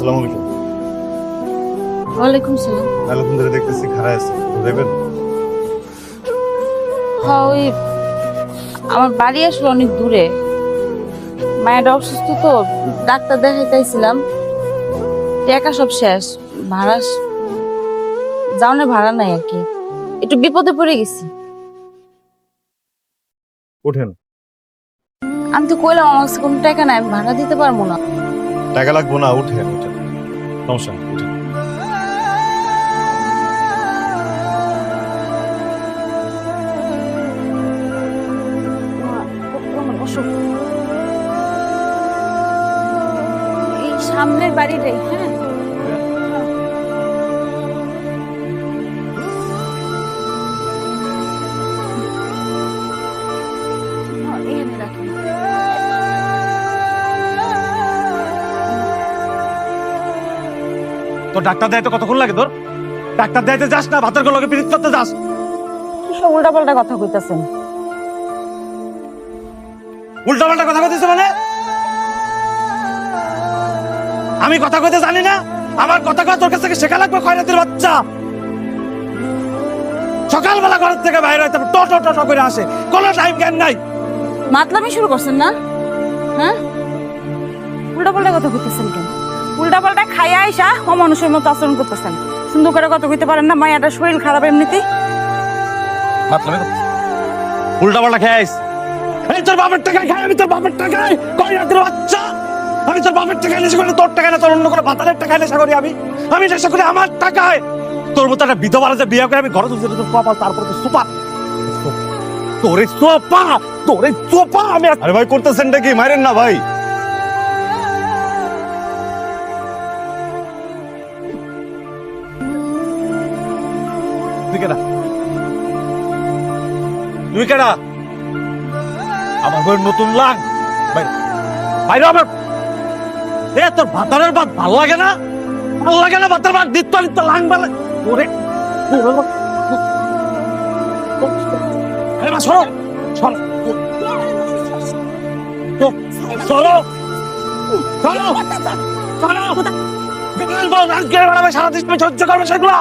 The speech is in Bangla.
আসসালামু আলাইকুম। ওয়ালাইকুম সালাম। আলাইকুম ধরে দেখতেছি খারাপ আছে, দেখবেন? হ্যাঁ, ওই আমার বাড়ি আসলে অনেক দূরে, মায়েরা অসুস্থ তো, ডাক্তার দেখাইতেছিলাম, টাকা সব শেষ, ভাড়া যাওয়ার ভাড়া নাই আর কি, একটু বিপদে পড়ে গেছি। ওঠেন। আমি তো কইলাম আমার কাছে কোনো টাকা নাই, আমি ভাড়া দিতে পারবো না। টাকা লাগবো না, উঠেন উঠেন, সমস্যা নেই, উঠেন। বসো। এই সামনের বাড়িটাই, হ্যাঁ। এখানে রাখি। তোর ডাক্তার দেয় তো কতক্ষণ লাগে তোর? ডাক্তার দেয়তে যাস না, ভাতের লগে পিরিত করতে যাস? সব উল্টাপাল্টা কথা কইতাছেন। উল্টাপাল্টা কথা কইতেছে মানে? আমি কথা কইতে জানি না? আমার কথা কয় তোর কাছ থেকে শেখা লাগবে, খয়রাতির বাচ্চা। সকালবেলা ঘর থেকে বাইরে হইতে টো টো টো করে আসে, কোনো টাইম জ্ঞান নাই। মাতলামি শুরু করছেন না? হ্যাঁ, উল্টাপাল্টা কথা কইতেছেন কেন? উল্টাপাল্টা খাইয়া আইসা অমানুষের মতো আচরণ করতেছেন। সুন্দর করে কথা কইতে পারেন না? মায়াটার শরীর খারাপ এমনিতেই। উল্টাপাল্টা খেয়ে আইস। এই তোর বাপের টাকায় খাই, আমি তোর বাপের টাকায়, খয়রাতির বাচ্চা। আমি তোর বাপের টাকায় নেশা করি, তোর টাকায় না, তোর অন্য কোনো ভাতারের টাকায় নেশা করি। আমি নেশা করি আমার টাকায়। তোর মতো একটা বিধবার যে বিয়ে করে আমি ঘরে তুলছি, তোর কপাল, তারপর তো সুপার তোরে সোপা আমি। আরে ভাই করতেছেনটা কি? মারেন না ভাই। তুই কেডা? তুই কেডা? আমার বই নতুন লাগ বাইরে আমার। এ তোর ভাতারের ভাত ভাল লাগে না? ভাল লাগে না ভাতার ভাত? দিত নিত্য লাং বেলা ওরে সরো সরো সরো সরো সরো। সারা দিন সহ্য করবে সেগুলো?